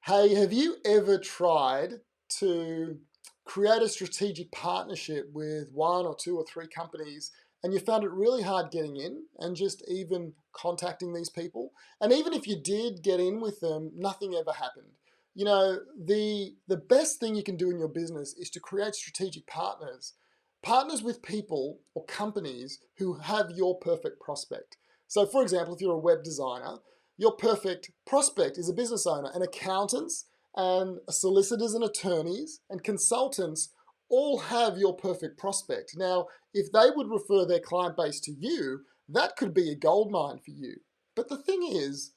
Hey, have you ever tried to create a strategic partnership with one or two or three companies and you found it really hard getting in and just even contacting these people? And even if you did get in with them, nothing ever happened. The best thing you can do in your business is to create strategic partners. Partners with people or companies who have your perfect prospect. So for example, if you're a web designer, your perfect prospect is a business owner, and accountants and solicitors and attorneys and consultants all have your perfect prospect. Now, if they would refer their client base to you, that could be a gold mine for you. But the thing is,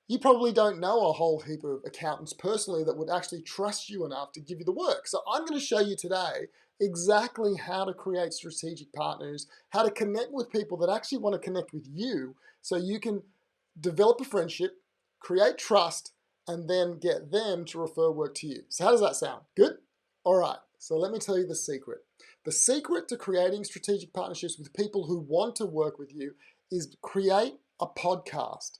you probably don't know a whole heap of accountants personally that would actually trust you enough to give you the work. So I'm going to show you today exactly how to create strategic partners, how to connect with people that actually want to connect with you so you can develop a friendship, create trust, and then get them to refer work to you. So how does that sound? Good? All right, so let me tell you the secret. The secret to creating strategic partnerships with people who want to work with you is create a podcast.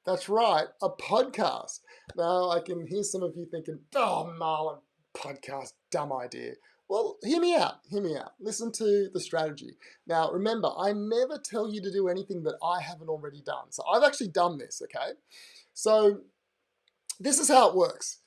That's right, a podcast. Now, I can hear some of you thinking, oh, Marlon, podcast, dumb idea. Well, hear me out, hear me out. Listen to the strategy. Now, remember, I never tell you to do anything that I haven't already done. So I've actually done this, okay? So this is how it works.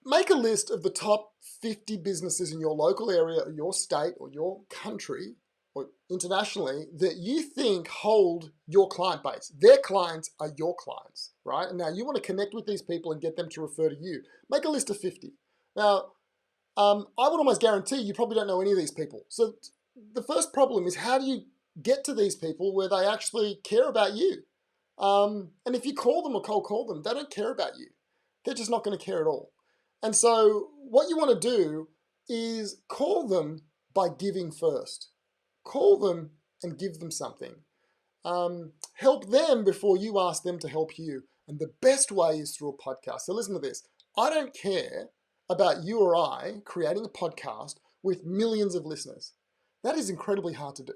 Make a list of the top 50 businesses in your local area or your state or your country or internationally that you think hold your client base. Their clients are your clients, right? And now you want to connect with these people and get them to refer to you. Make a list of 50. Now, I would almost guarantee you probably don't know any of these people. So the first problem is, how do you get to these people where they actually care about you? And if you call them or cold call them, they don't care about you. They're just not going to care at all. And so what you want to do is call them by giving first. Call them and give them something. Help them before you ask them to help you. And the best way is through a podcast. So listen to this. I don't care about you or I creating a podcast with millions of listeners. That is incredibly hard to do.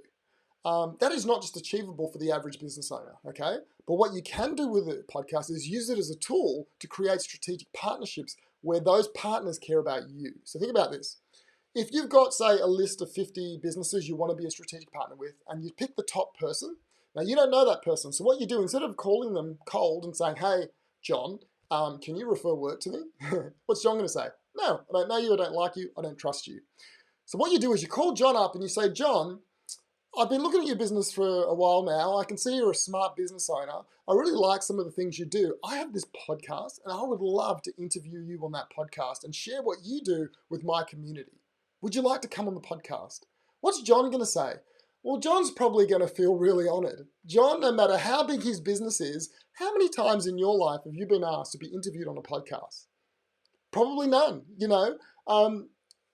That is not just achievable for the average business owner, okay? But what you can do with a podcast is use it as a tool to create strategic partnerships where those partners care about you. So think about this. If you've got, say, a list of 50 businesses you want to be a strategic partner with, and you pick the top person, now you don't know that person. So what you do, instead of calling them cold and saying, hey, John, can you refer work to me? What's John going to say? No, I don't know you, I don't like you, I don't trust you. So what you do is you call John up and you say, John, I've been looking at your business for a while now. I can see you're a smart business owner. I really like some of the things you do. I have this podcast and I would love to interview you on that podcast and share what you do with my community. Would you like to come on the podcast? What's John going to say? Well, John's probably going to feel really honored. John, no matter how big his business is, how many times in your life have you been asked to be interviewed on a podcast? Probably none,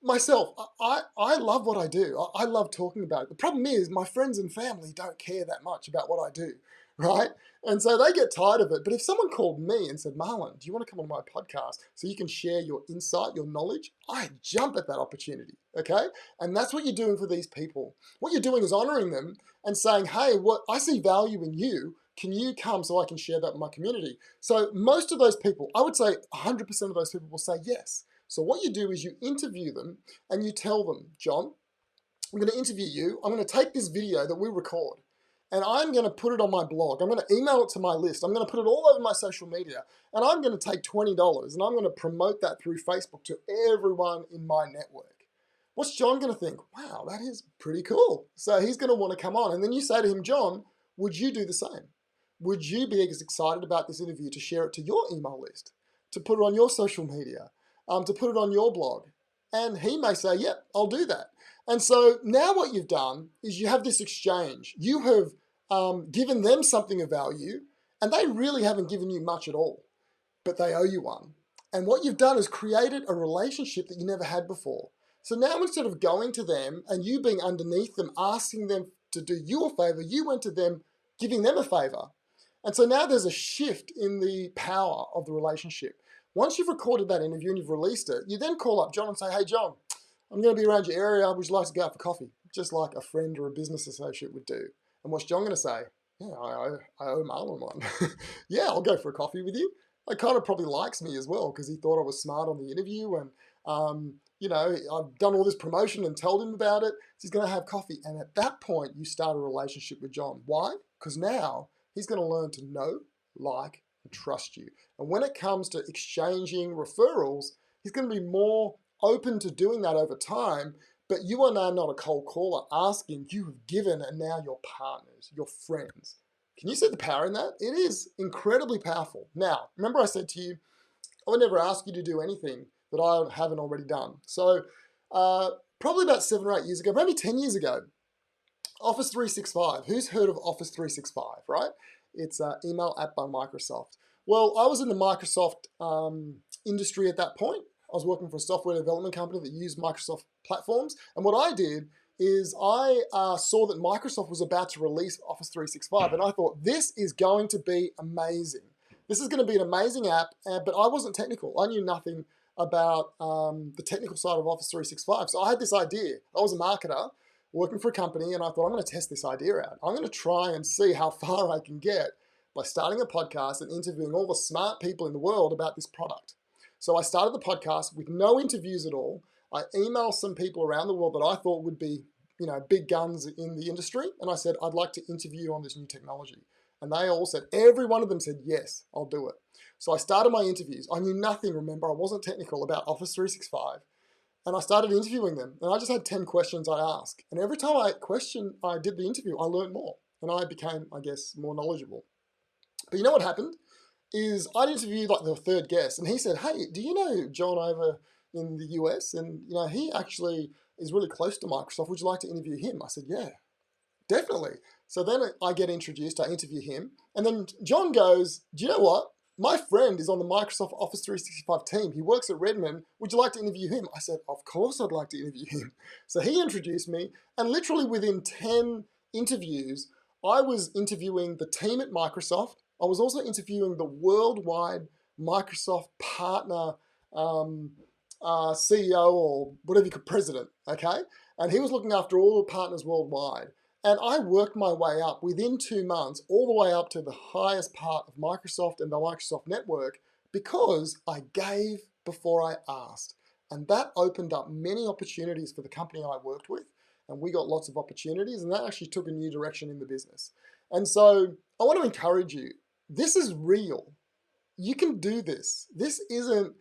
Myself, I love what I do. I love talking about it. The problem is my friends and family don't care that much about what I do, right? And so they get tired of it. But if someone called me and said, Marlon, do you want to come on my podcast so you can share your insight, your knowledge? I jump at that opportunity, okay? And that's what you're doing for these people. What you're doing is honoring them and saying, hey, what I see value in you. Can you come so I can share that with my community? So most of those people, I would say 100% of those people will say yes. So what you do is you interview them and you tell them, John, I'm going to interview you. I'm going to take this video that we record and I'm going to put it on my blog. I'm going to email it to my list. I'm going to put it all over my social media and I'm going to take $20 and I'm going to promote that through Facebook to everyone in my network. What's John going to think? Wow, that is pretty cool. So he's going to want to come on. And then you say to him, John, would you do the same? Would you be as excited about this interview to share it to your email list, to put it on your social media, to put it on your blog? And he may say, yep, I'll do that. And so now what you've done is you have this exchange. You have given them something of value and they really haven't given you much at all, but they owe you one. And what you've done is created a relationship that you never had before. So now instead of going to them and you being underneath them, asking them to do you a favor, you went to them giving them a favor. And so now there's a shift in the power of the relationship. Once you've recorded that interview and you've released it, you then call up John and say, hey, John, I'm going to be around your area. Would you like to go out for coffee? Just like a friend or a business associate would do. And what's John going to say? Yeah, I owe Marlon one. Yeah, I'll go for a coffee with you. kind of probably likes me as well because he thought I was smart on the interview, and you know, I've done all this promotion and told him about it. So he's going to have coffee, and at that point, you start a relationship with John. Why? Because now he's going to learn to know, like, and trust you. And when it comes to exchanging referrals, he's going to be more open to doing that over time. But you are now not a cold caller asking, you have given, and now you're partners, you're friends. Can you see the power in that? It is incredibly powerful. Now, remember I said to you, I would never ask you to do anything that I haven't already done. So probably about 7 or 8 years ago, maybe 10 years ago, Office 365. Who's heard of Office 365, right? It's an email app by Microsoft. Well, I was in the Microsoft industry at that point. I was working for a software development company that used Microsoft platforms. And what I did is I saw that Microsoft was about to release Office 365. And I thought, this is going to be amazing. This is going to be an amazing app. But I wasn't technical. I knew nothing about the technical side of Office 365. So I had this idea. I was a marketer working for a company, and I thought, I'm going to test this idea out. I'm going to try and see how far I can get by starting a podcast and interviewing all the smart people in the world about this product. So I started the podcast with no interviews at all. I emailed some people around the world that I thought would be, you know, big guns in the industry, and I said, I'd like to interview you on this new technology. And they all said, every one of them said, yes, I'll do it. So I started my interviews. I knew nothing, remember, I wasn't technical about Office 365. And I started interviewing them, and I just had 10 questions I'd ask. And every time I did the interview, I learned more, and I became, I guess, more knowledgeable. But you know what happened? Is I'd interviewed like the third guest, and he said, hey, do you know John over in the US? And you know, he actually is really close to Microsoft. Would you like to interview him? I said, yeah, definitely. So then I get introduced, I interview him, and then John goes, do you know what? My friend is on the Microsoft Office 365 team. He works at Redmond. Would you like to interview him? I said, of course I'd like to interview him. So he introduced me, and literally within 10 interviews, I was interviewing the team at Microsoft. I was also interviewing the worldwide Microsoft partner CEO, or whatever you could, president, okay? And he was looking after all the partners worldwide. And I worked my way up within 2 months, all the way up to the highest part of Microsoft and the Microsoft network, because I gave before I asked. And that opened up many opportunities for the company I worked with. And we got lots of opportunities, and that actually took a new direction in the business. And so I want to encourage you, this is real. You can do this. This isn't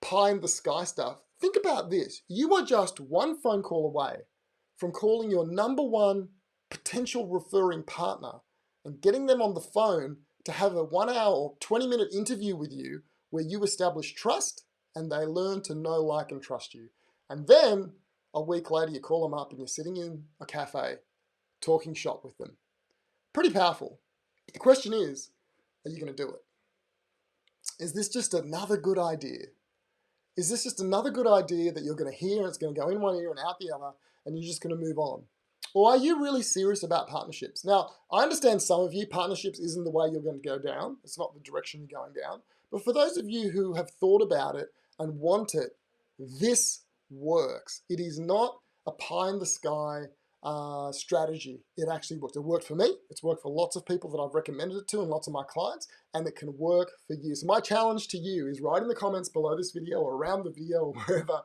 pie in the sky stuff. Think about this. You are just one phone call away from calling your number one potential referring partner and getting them on the phone to have a 1 hour or 20-minute interview with you where you establish trust and they learn to know, like, and trust you. And then a week later, you call them up and you're sitting in a cafe talking shop with them. Pretty powerful. But the question is, are you going to do it? Is this just another good idea? Is this just another good idea that you're going to hear and it's going to go in one ear and out the other, and you're just going to move on? Or are you really serious about partnerships? Now, I understand some of you, partnerships isn't the way you're going to go down. It's not the direction you're going down. But for those of you who have thought about it and want it, this works. It is not a pie in the sky strategy. It actually works. It worked for me. It's worked for lots of people that I've recommended it to and lots of my clients, and it can work for you. So my challenge to you is write in the comments below this video or around the video or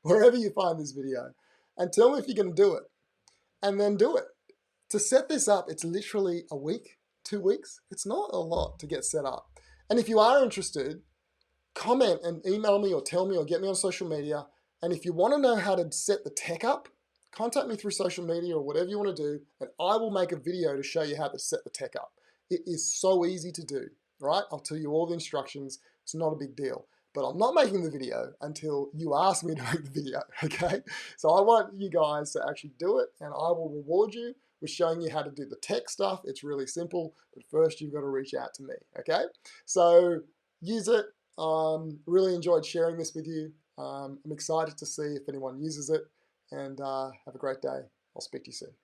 wherever you find this video, and tell me if you're going to do it. And then do it. To set this up, it's literally a week, 2 weeks. It's not a lot to get set up. And if you are interested, comment and email me or tell me or get me on social media. And if you want to know how to set the tech up, contact me through social media or whatever you want to do, and I will make a video to show you how to set the tech up. It is so easy to do, right? I'll tell you all the instructions. It's not a big deal. But I'm not making the video until you ask me to make the video, okay? So I want you guys to actually do it, and I will reward you with showing you how to do the tech stuff. It's really simple, but first you've got to reach out to me, okay? So use it. Really enjoyed sharing this with you. I'm excited to see if anyone uses it, and have a great day. I'll speak to you soon.